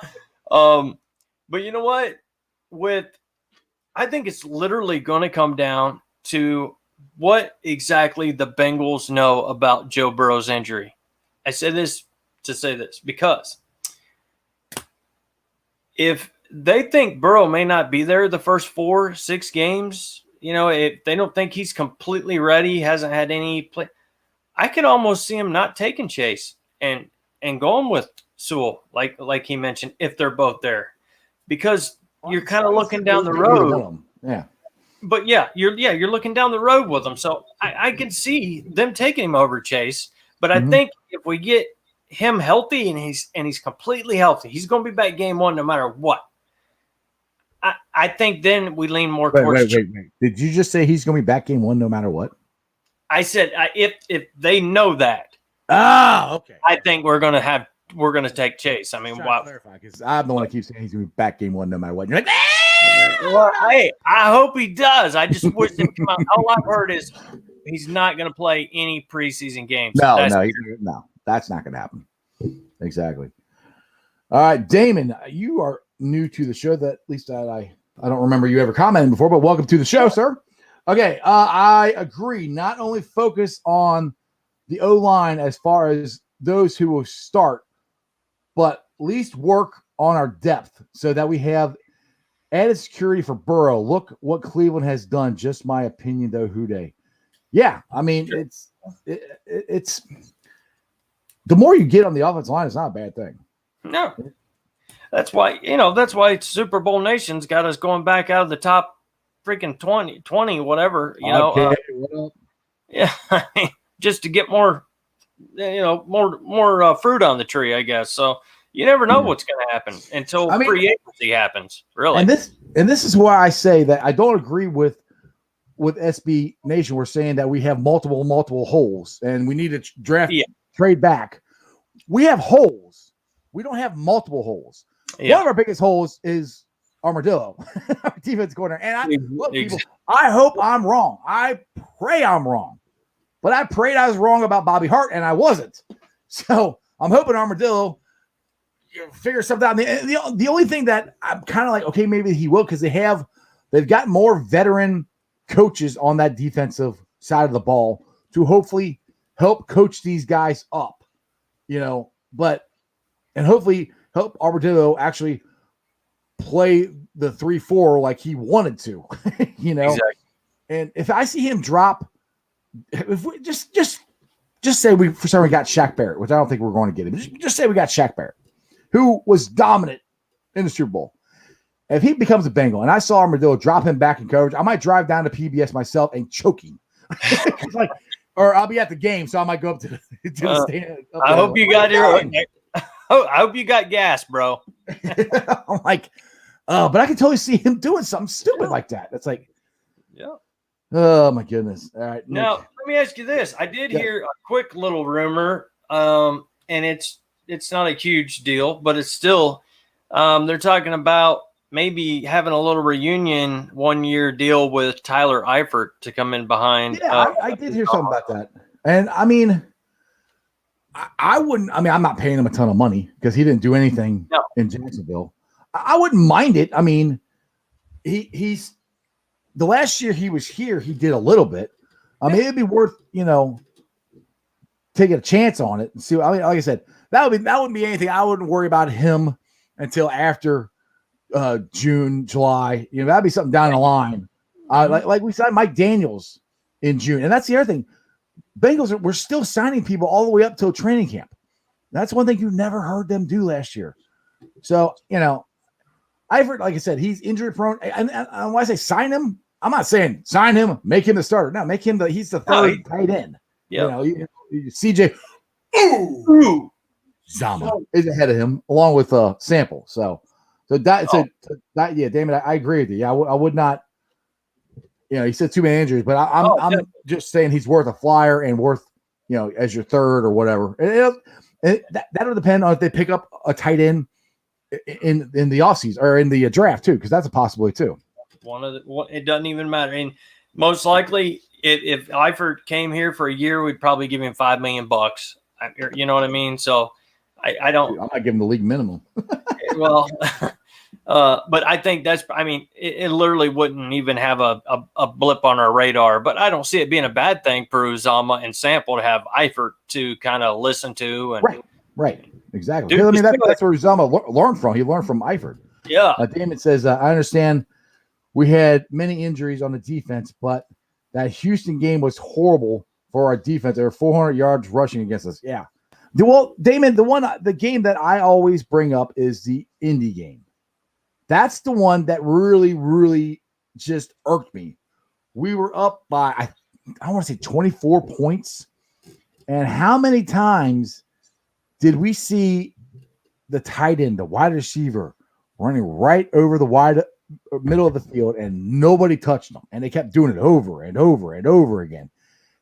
S2: But you know what? I think it's literally going to come down to what exactly the Bengals know about Joe Burrow's injury. I say this to say this because if they think Burrow may not be there the first 4-6 games, if they don't think he's completely ready, hasn't had any play, I could almost see him not taking Chase and going with Sewell, like he mentioned, if they're both there, because you're kind of looking down the road.
S1: Yeah.
S2: But you're looking down the road with them. So I can see them taking him over Chase. But I think if we get him healthy and he's completely healthy, he's going to be back game one no matter what. I think then we lean more towards.
S1: Wait. Did you just say he's going to be back game one no matter what?
S2: I said if they know that.
S1: Oh, okay.
S2: I think we're going to take Chase. I mean, wow.
S1: Because I'm the one that keeps saying he's going to be back game one no matter what. And you're like,
S2: well, hey, I hope he does. I just wish him come out. All I've heard is he's not going to play any preseason games.
S1: No, that's not going to happen. Exactly. All right, Damon, you are new to the show. That at least I don't remember you ever commenting before, but welcome to the show, sir. Okay, I agree. Not only focus on the O-line as far as those who will start, but at least work on our depth so that we have added security for Burrow. Look what Cleveland has done. Just my opinion, though, Houday. Yeah, I mean, it's the more you get on the offensive line, it's not a bad thing.
S2: No. That's why Super Bowl Nation's got us going back out of the top freaking 20, whatever, just to get more, more fruit on the tree, I guess. So you never know what's going to happen until free agency happens, really.
S1: And this is why I say that I don't agree with SB Nation. We're saying that we have multiple holes and we need to trade back. We have holes. We don't have multiple holes. Yeah. One of our biggest holes is Armadillo, our defense corner. And I hope I'm wrong. I pray I'm wrong. But I prayed I was wrong about Bobby Hart, and I wasn't. So I'm hoping Armadillo figure something out. The only thing that I'm kind of like, okay, maybe he will, because they've got more veteran coaches on that defensive side of the ball to hopefully help coach these guys up, and hopefully help Armadillo actually play the 3-4 like he wanted to, Exactly. And if I see him drop, if we just say we for some reason got Shaq Barrett, which I don't think we're going to get him. Just say we got Shaq Barrett, who was dominant in the Super Bowl. If he becomes a Bengal and I saw Armadillo drop him back in coverage, I might drive down to PBS myself and choke him. Or I'll be at the game, so I might go up to the stand.
S2: I hope you got I hope you got gas, bro.
S1: I'm like, but I can totally see him doing something stupid like that. That's like, oh my goodness. All right.
S2: Now, let me ask you this. I did hear a quick little rumor, and it's not a huge deal, but it's still, they're talking about maybe having a little reunion 1-year deal with Tyler Eifert to come in behind.
S1: Yeah, I did hear something about that. And I mean, I wouldn't, I'm not paying him a ton of money because he didn't do anything in Jacksonville. I wouldn't mind it. I mean, he's the last year he was here, he did a little bit. I mean, it'd be worth, taking a chance on it and see. I mean, like I said, that wouldn't be anything. I wouldn't worry about him until after June, July. That'd be something down the line. Like we said, Mike Daniels in June. And that's the other thing. Bengals we're still signing people all the way up till training camp. That's one thing you never heard them do last year. So, Eifert, like I said, he's injury prone. And when I say sign him, I'm not saying sign him, make him the starter. No, make him he's the third tight end.
S2: Yeah.
S1: CJ Zama is ahead of him, along with Sample. Damon, I agree with you. Yeah, I would not. He said too many injuries, but I'm just saying he's worth a flyer and worth as your third or whatever. That'll depend on if they pick up a tight end in the offseason or in the draft too, because that's a possibility too.
S2: It doesn't even matter. And most likely, if Eifert came here for a year, we'd probably give him $5 million. You know what I mean? So I don't.
S1: I'm not giving the league minimum.
S2: Well, but I think it literally wouldn't even have a blip on our radar. But I don't see it being a bad thing for Uzama and Sample to have Eifert to kind of listen to. And
S1: right, exactly. Dude, that's where Uzama learned from. He learned from Eifert.
S2: Yeah.
S1: Damon says, I understand we had many injuries on the defense, but that Houston game was horrible for our defense. There were 400 yards rushing against us. Yeah. Well, Damon, the game that I always bring up is the Indy game. That's the one that really, really just irked me. We were up by, I want to say 24 points. And how many times did we see the tight end, the wide receiver, running right over the wide middle of the field and nobody touched them? And they kept doing it over and over and over again.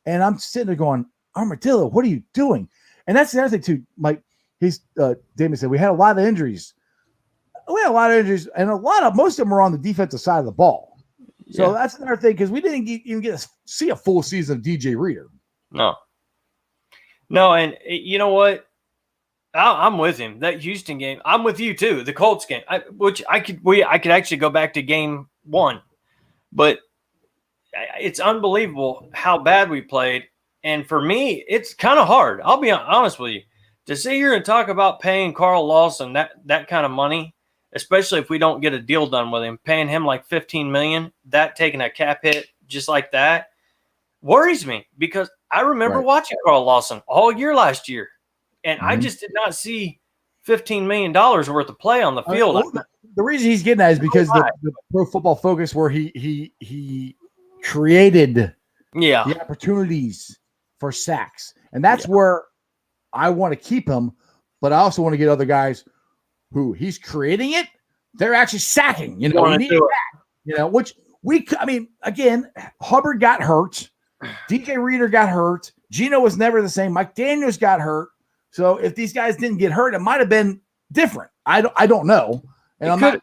S1: And I'm sitting there going, Armadillo, what are you doing? And that's the other thing too, Mike. Damon said we had a lot of injuries. We had a lot of injuries, and most of them were on the defensive side of the ball. So that's another thing, because we didn't even get to see a full season of DJ Reader.
S2: No, and you know what? I'm with him. That Houston game, I'm with you too. The Colts game, I could actually go back to game 1, but it's unbelievable how bad we played. And for me, it's kind of hard. I'll be honest with you. To sit here and talk about paying Carl Lawson that kind of money, especially if we don't get a deal done with him, paying him like $15 million, that taking a cap hit just like that worries me, because I remember watching Carl Lawson all year last year, and I just did not see $15 million worth of play on the field.
S1: The reason he's getting that is because the Pro Football Focus, where he created the opportunities for sacks. And that's where I want to keep him, but I also want to get other guys who he's creating it. They're actually sacking, we need that, which again, Hubbard got hurt. DJ Reader got hurt. Gino was never the same. Mike Daniels got hurt. So if these guys didn't get hurt, it might have been different. I don't know. And I'm not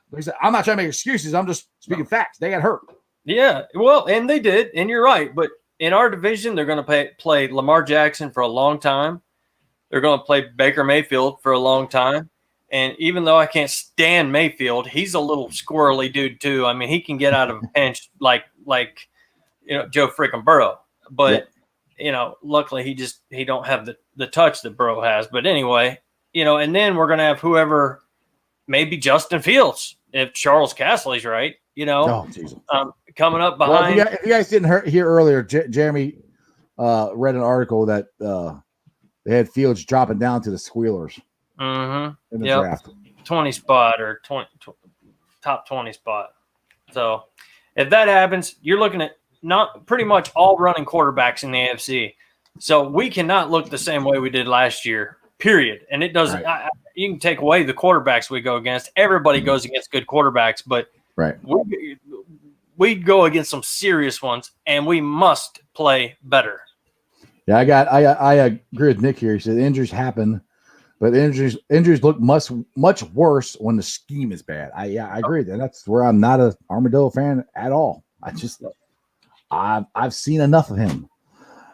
S1: trying to make excuses. I'm just speaking facts. They got hurt.
S2: Yeah, well, and they did, and you're right. But in our division, they're going to play Lamar Jackson for a long time. They're going to play Baker Mayfield for a long time. And even though I can't stand Mayfield, he's a little squirrely dude too. I mean, he can get out of a pinch like Joe freaking Burrow. But luckily he don't have the touch that Burrow has. But anyway, and then we're going to have whoever, maybe Justin Fields, if Charles Castley's right. Coming up behind.
S1: Well, if you guys didn't hear earlier, Jeremy read an article that they had Fields dropping down to the Squealers in the draft.
S2: 20 spot or top 20 spot. So if that happens, you're looking at not pretty much all running quarterbacks in the AFC. So we cannot look the same way we did last year, period. And it doesn't you can take away the quarterbacks we go against. Everybody goes against good quarterbacks, but we go against some serious ones, and we must play better.
S1: Yeah, I agree with Nick here. He said injuries happen, but injuries look much worse when the scheme is bad. I agree with that. That's where I'm not an Armadillo fan at all. I've seen enough of him.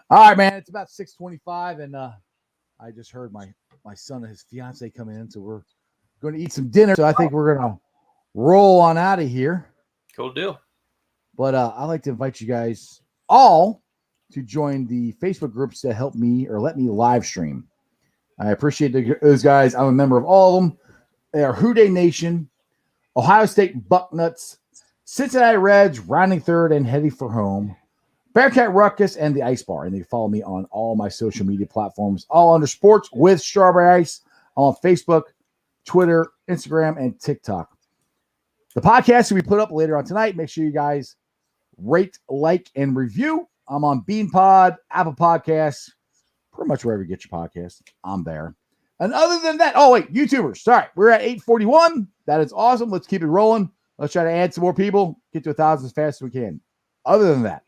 S1: All right, man. It's about 6:25, and I just heard my son and his fiance come in, so we're going to eat some dinner. So I think we're going to roll on out of here.
S2: Cool deal.
S1: But I'd like to invite you guys all to join the Facebook groups that help me or let me live stream. I appreciate those guys. I'm a member of all of them. They are Who Dey Nation, Ohio State Bucknuts, Cincinnati Reds, rounding third and heading for home, Bearcat Ruckus, and the Ice Bar. And you follow me on all my social media platforms, all under Sports with Strawberry Ice, on Facebook, Twitter, Instagram, and TikTok. The podcast will be put up later on tonight. Make sure you guys rate, like, and review. I'm on BeanPod, Apple Podcasts, pretty much wherever you get your podcasts. I'm there. And other than that, oh, wait, YouTubers. Sorry, we're at 841. That is awesome. Let's keep it rolling. Let's try to add some more people, get to 1,000 as fast as we can. Other than that,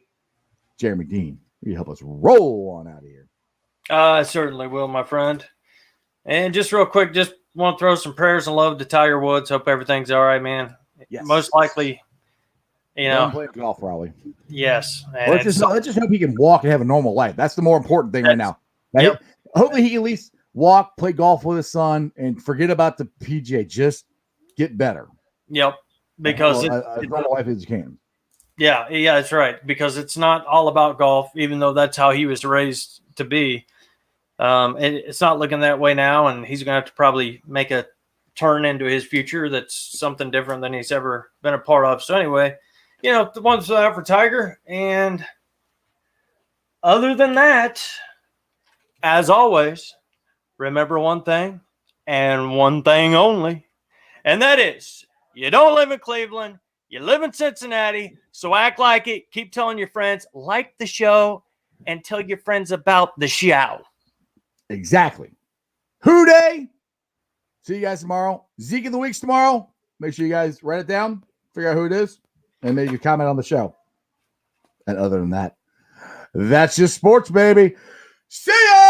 S1: Jeremy Dean, will you help us roll on out of here?
S2: I certainly will, my friend. And just real quick, just want to throw some prayers and love to Tiger Woods. Hope everything's all right, man.
S1: Yes.
S2: Most likely,
S1: Playing golf, probably.
S2: Yes.
S1: Let's just hope he can walk and have a normal life. That's the more important thing right now. Yep. Hopefully he can at least walk, play golf with his son, and forget about the PGA. Just get better.
S2: Yep. Because
S1: as normal life as you can.
S2: Yeah, that's right. Because it's not all about golf, even though that's how he was raised to be. It's not looking that way now, and he's going to have to probably make a turn into his future that's something different than he's ever been a part of. So anyway, the ones out for Tiger. And other than that, as always, remember one thing and one thing only, and that is you don't live in Cleveland, you live in Cincinnati, so act like it. Keep telling your friends, like the show, and tell your friends about the show.
S1: Exactly. Who Day? See you guys tomorrow. Zeke of the Week's tomorrow. Make sure you guys write it down, figure out who it is, and maybe comment on the show. And other than that, that's just sports, baby. See ya!